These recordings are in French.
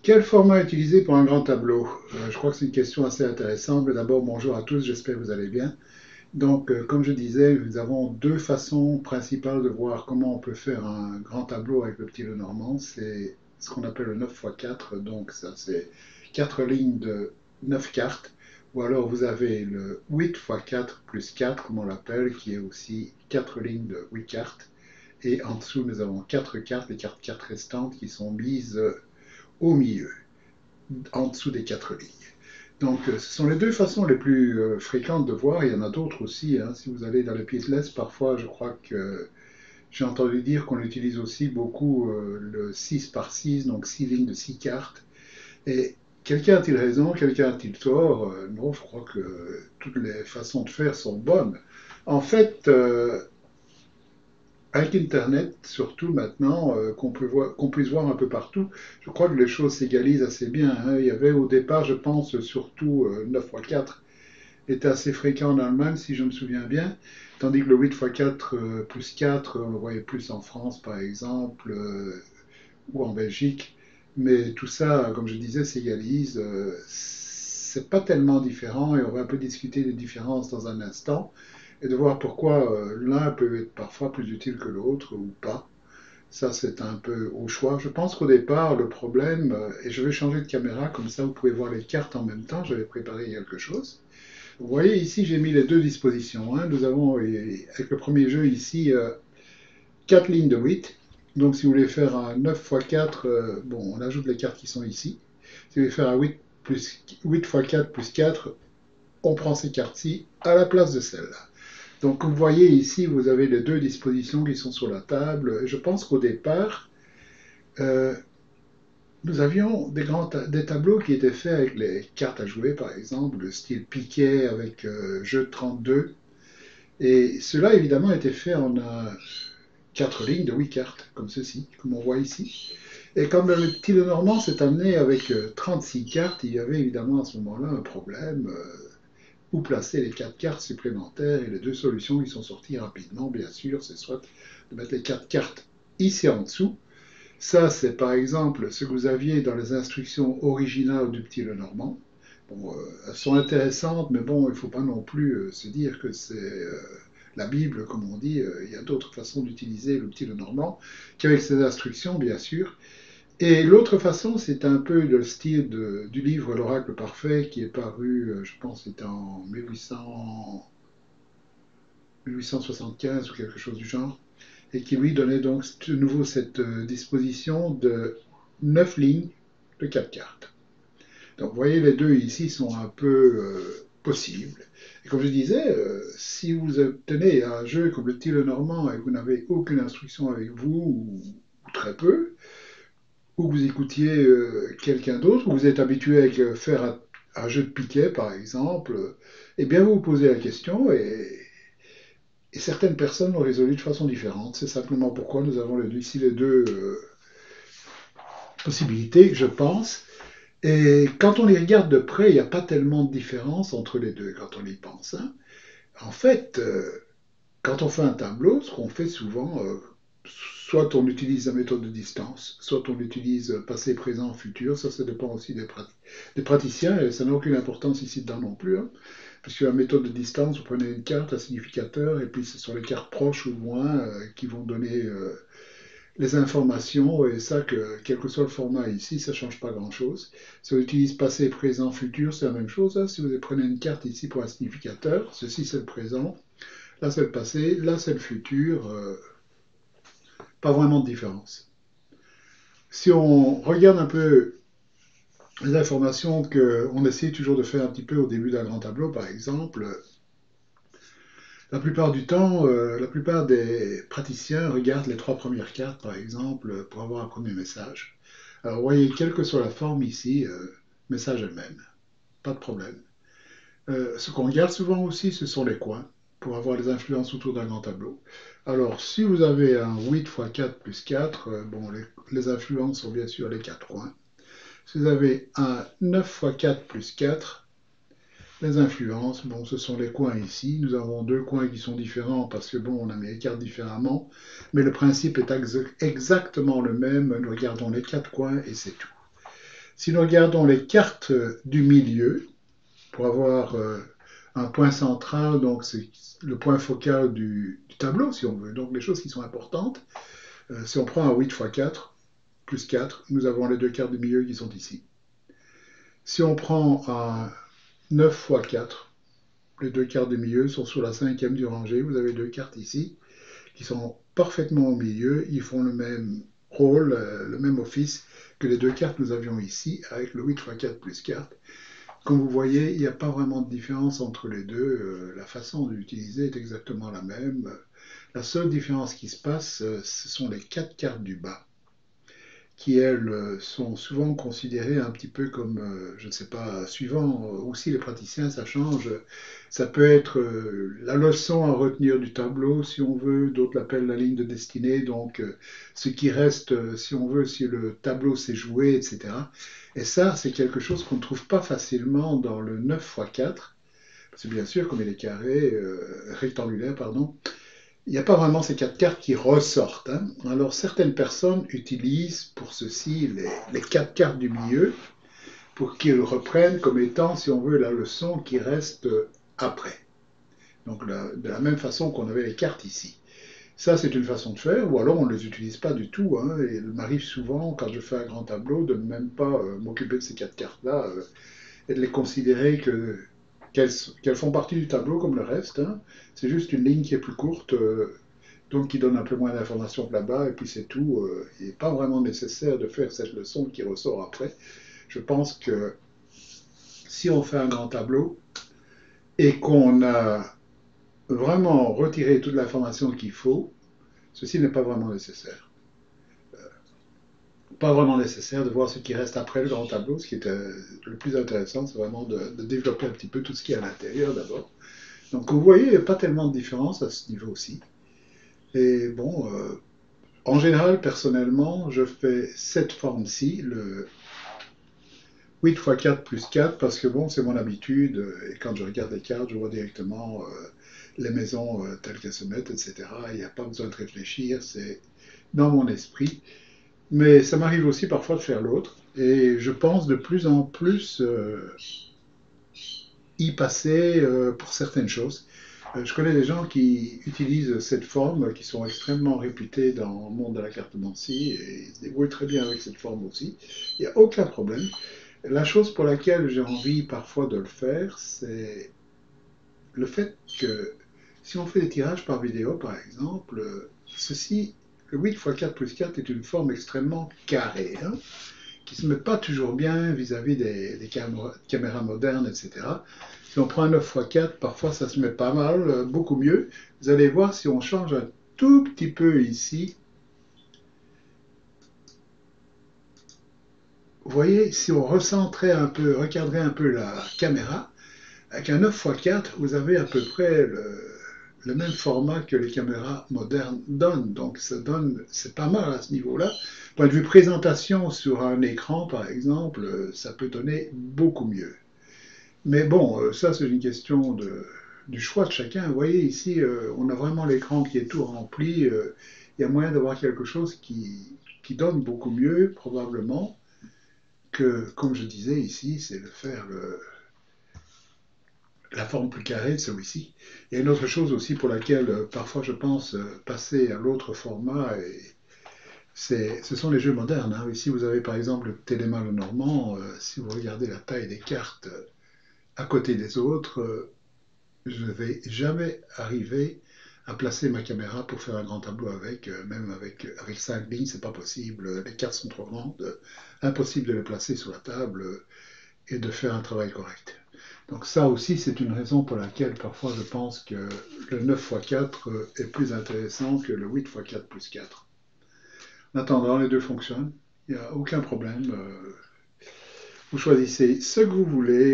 Quel format utiliser pour un grand tableau? Je crois que c'est une question assez intéressante, mais d'abord bonjour à tous, j'espère que vous allez bien. Donc, comme je disais, nous avons deux façons principales de voir comment on peut faire un grand tableau avec le petit Lenormand. C'est ce qu'on appelle le 9 x 4, donc ça c'est 4 lignes de 9 cartes. Ou alors vous avez le 8 x 4 plus 4, comme on l'appelle, qui est aussi 4 lignes de 8 cartes. Et en dessous, nous avons 4 cartes, les cartes 4 restantes qui sont mises au milieu, en dessous des 4 lignes. Donc, ce sont les deux façons les plus fréquentes de voir. Il y en a d'autres aussi, hein. Si vous allez dans les Pietless, parfois, je crois que j'ai entendu dire qu'on utilise aussi beaucoup le 6 x 6, donc 6 lignes de 6 cartes. Et quelqu'un a-t-il raison, quelqu'un a-t-il tort? Non, je crois que toutes les façons de faire sont bonnes. En fait, avec Internet, surtout maintenant, qu'on puisse voir un peu partout, je crois que les choses s'égalisent assez bien, hein. Il y avait au départ, je pense, surtout 9 x 4 était assez fréquent en Allemagne, si je me souviens bien, tandis que le 8 x 4 plus 4, on le voyait plus en France, par exemple, ou en Belgique. Mais tout ça, comme je disais, s'égalise. C'est pas tellement différent et on va un peu discuter des différences dans un instant et de voir pourquoi l'un peut être parfois plus utile que l'autre ou pas. Ça, c'est un peu au choix. Je pense qu'au départ, le problème, et je vais changer de caméra, comme ça vous pouvez voir les cartes en même temps, j'avais préparé quelque chose. Vous voyez ici, j'ai mis les deux dispositions, hein. Nous avons, avec le premier jeu ici, 4 lignes de 8. Donc si vous voulez faire un 9 x 4, bon, on ajoute les cartes qui sont ici. Si vous voulez faire un 8 x 4 plus 4, on prend ces cartes-ci à la place de celles-là. Donc vous voyez ici, vous avez les deux dispositions qui sont sur la table. Je pense qu'au départ, euh, nous avions des tableaux qui étaient faits avec les cartes à jouer, par exemple, le style piquet avec jeu de 32. Et cela, évidemment, était fait en 4 lignes de 8 cartes, comme ceci, comme on voit ici. Et comme le petit Lenormand s'est amené avec 36 cartes, il y avait évidemment à ce moment-là un problème. Où placer les 4 cartes supplémentaires, et les deux solutions qui sont sorties rapidement, bien sûr, c'est soit de mettre les 4 cartes ici en dessous. Ça, c'est par exemple ce que vous aviez dans les instructions originales du petit Lenormand. Bon, elles sont intéressantes, mais bon, il ne faut pas non plus se dire que c'est la Bible, comme on dit. Il y a d'autres façons d'utiliser le petit Lenormand qu'avec ces instructions, bien sûr. Et l'autre façon, c'est un peu le style du livre L'Oracle Parfait qui est paru, je pense, c'était en 1875 ou quelque chose du genre, et qui lui donnait donc de nouveau cette disposition de 9 lignes de 4 cartes. Donc vous voyez, les deux ici sont un peu possibles. Et comme je disais, si vous obtenez un jeu comme le petit Lenormand et que vous n'avez aucune instruction avec vous, ou très peu, ou que vous écoutiez quelqu'un d'autre, ou vous êtes habitué à faire un jeu de piquet, par exemple, eh bien vous vous posez la question et certaines personnes l'ont résolu de façon différente. C'est simplement pourquoi nous avons ici les deux possibilités, je pense. Et quand on les regarde de près, il n'y a pas tellement de différence entre les deux quand on y pense, hein. En fait, quand on fait un tableau, ce qu'on fait souvent, soit on utilise la méthode de distance, soit on utilise passé, présent, futur. Ça dépend aussi des praticiens et ça n'a aucune importance ici dedans non plus, hein. Parce que la méthode de distance, vous prenez une carte, un significateur, et puis ce sont les cartes proches ou loin qui vont donner les informations, et ça, quel que soit le format ici, ça ne change pas grand-chose. Si on utilise passé, présent, futur, c'est la même chose, hein. Si vous prenez une carte ici pour un significateur, ceci c'est le présent, là c'est le passé, là c'est le futur, pas vraiment de différence. Si on regarde un peu les informations qu'on essaie toujours de faire un petit peu au début d'un grand tableau, par exemple, la plupart du temps, la plupart des praticiens regardent les trois premières cartes, par exemple, pour avoir un premier message. Alors, vous voyez, quelle que soit la forme ici, message est le même, pas de problème. Ce qu'on regarde souvent aussi, ce sont les coins, pour avoir les influences autour d'un grand tableau. Alors, si vous avez un 8 x 4 plus 4, bon, les influences sont bien sûr les 4 coins. Si vous avez un 9 x 4 plus 4, les influences, bon, ce sont les coins ici. Nous avons deux coins qui sont différents parce que, bon, on a mis les cartes différemment. Mais le principe est exactement le même. Nous regardons les quatre coins et c'est tout. Si nous regardons les cartes du milieu, pour avoir un point central, donc c'est le point focal du tableau, si on veut, donc les choses qui sont importantes, si on prend un 8 x 4, plus 4, nous avons les deux cartes du milieu qui sont ici. Si on prend un 9 x 4, les deux cartes du milieu sont sur la cinquième du rangée, vous avez deux cartes ici, qui sont parfaitement au milieu, ils font le même rôle, le même office que les deux cartes que nous avions ici, avec le 8 x 4 plus 4. Comme vous voyez, il n'y a pas vraiment de différence entre les deux. La façon d'utiliser est exactement la même. La seule différence qui se passe, ce sont les quatre cartes du bas, qui elles sont souvent considérées un petit peu comme, je ne sais pas, suivant aussi les praticiens, ça change. Ça peut être la leçon à retenir du tableau, si on veut, d'autres l'appellent la ligne de destinée, donc ce qui reste, si on veut, si le tableau s'est joué, etc. Et ça, c'est quelque chose qu'on ne trouve pas facilement dans le 9 x 4, parce que bien sûr, comme il est carré, rectangulaire, pardon, il n'y a pas vraiment ces quatre cartes qui ressortent, hein. Alors certaines personnes utilisent pour ceci les quatre cartes du milieu pour qu'ils reprennent comme étant, si on veut, la leçon qui reste après. Donc de la même façon qu'on avait les cartes ici. Ça, c'est une façon de faire, ou alors on ne les utilise pas du tout, hein. Et il m'arrive souvent, quand je fais un grand tableau, de ne même pas m'occuper de ces quatre cartes-là et de les considérer qu'elles font partie du tableau comme le reste, hein. C'est juste une ligne qui est plus courte, donc qui donne un peu moins d'informations que là-bas, et puis c'est tout. Il n'est pas vraiment nécessaire de faire cette leçon qui ressort après. Je pense que si on fait un grand tableau et qu'on a vraiment retiré toute l'information qu'il faut, ceci n'est pas vraiment nécessaire. Pas vraiment nécessaire de voir ce qui reste après le grand tableau. Ce qui est le plus intéressant, c'est vraiment de développer un petit peu tout ce qui est à l'intérieur d'abord. Donc vous voyez, il n'y a pas tellement de différence à ce niveau-ci. Et bon, en général, personnellement, je fais cette forme-ci, le 8 x 4 plus 4, parce que bon, c'est mon habitude, et quand je regarde les cartes, je vois directement les maisons telles qu'elles se mettent, etc. Il n'y a pas besoin de réfléchir, c'est dans mon esprit. Mais ça m'arrive aussi parfois de faire l'autre, et je pense de plus en plus y passer pour certaines choses. Je connais des gens qui utilisent cette forme, qui sont extrêmement réputés dans le monde de la cartomancie, et ils se débrouillent très bien avec cette forme aussi. Il n'y a aucun problème. La chose pour laquelle j'ai envie parfois de le faire, c'est le fait que si on fait des tirages par vidéo, par exemple, ceci, le 8 x 4 plus 4 est une forme extrêmement carrée, hein, qui ne se met pas toujours bien vis-à-vis des caméras modernes, etc. Si on prend un 9 x 4, parfois ça se met pas mal, beaucoup mieux. Vous allez voir si on change un tout petit peu ici. Vous voyez, si on recentrait un peu, recadrait un peu la caméra, avec un 9 x 4, vous avez à peu près le même format que les caméras modernes donnent. Donc ça donne, c'est pas mal à ce niveau-là. Point de vue présentation sur un écran, par exemple, ça peut donner beaucoup mieux. Mais bon, ça c'est une question du choix de chacun. Vous voyez ici, on a vraiment l'écran qui est tout rempli. Il y a moyen d'avoir quelque chose qui donne beaucoup mieux, probablement, que, comme je disais ici, c'est de faire la forme plus carrée de celui-ci. Il y a une autre chose aussi pour laquelle parfois je pense passer à l'autre format, et ce sont les jeux modernes, hein. Ici vous avez par exemple le Téléma le Normand. Si vous regardez la taille des cartes à côté des autres, je ne vais jamais arriver à placer ma caméra pour faire un grand tableau avec, même avec 5 lignes, c'est pas possible. Les cartes sont trop grandes, impossible de les placer sur la table et de faire un travail correct. Donc ça aussi, c'est une raison pour laquelle parfois je pense que le 9 x 4 est plus intéressant que le 8 x 4 plus 4. En attendant, les deux fonctionnent, il n'y a aucun problème. Vous choisissez ce que vous voulez.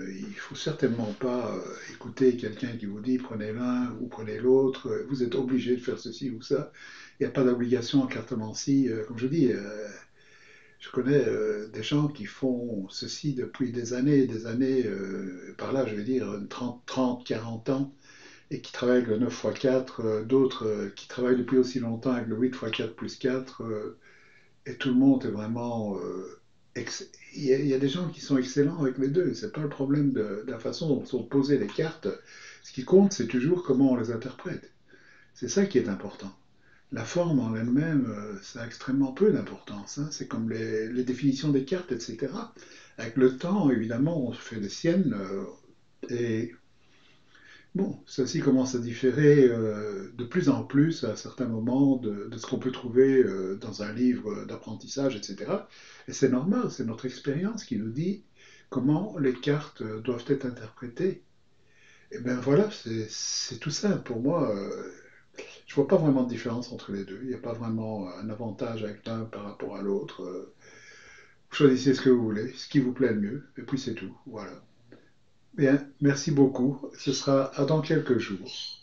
Il ne faut certainement pas écouter quelqu'un qui vous dit prenez l'un ou prenez l'autre. Vous êtes obligé de faire ceci ou ça. Il n'y a pas d'obligation en cartomancie. Comme je dis, je connais des gens qui font ceci depuis des années et des années, par là je vais dire 30, 40 ans, et qui travaillent avec le 9 x 4, d'autres qui travaillent depuis aussi longtemps avec le 8 x 4 plus 4, et tout le monde est vraiment il y a des gens qui sont excellents avec les deux. C'est pas le problème de la façon dont sont posées les cartes. Ce qui compte, c'est toujours comment on les interprète. C'est ça qui est important. La forme en elle-même, ça a extrêmement peu d'importance, hein. C'est comme les définitions des cartes, etc. Avec le temps, évidemment, on fait les siennes. Et bon, ceci commence à différer de plus en plus à certains moments de ce qu'on peut trouver dans un livre d'apprentissage, etc. Et c'est normal, c'est notre expérience qui nous dit comment les cartes doivent être interprétées. Et bien voilà, c'est tout simple. Pour moi, je vois pas vraiment de différence entre les deux. Il n'y a pas vraiment un avantage avec l'un par rapport à l'autre. Vous choisissez ce que vous voulez, ce qui vous plaît le mieux, et puis c'est tout. Voilà. Bien, merci beaucoup. Ce sera à dans quelques jours.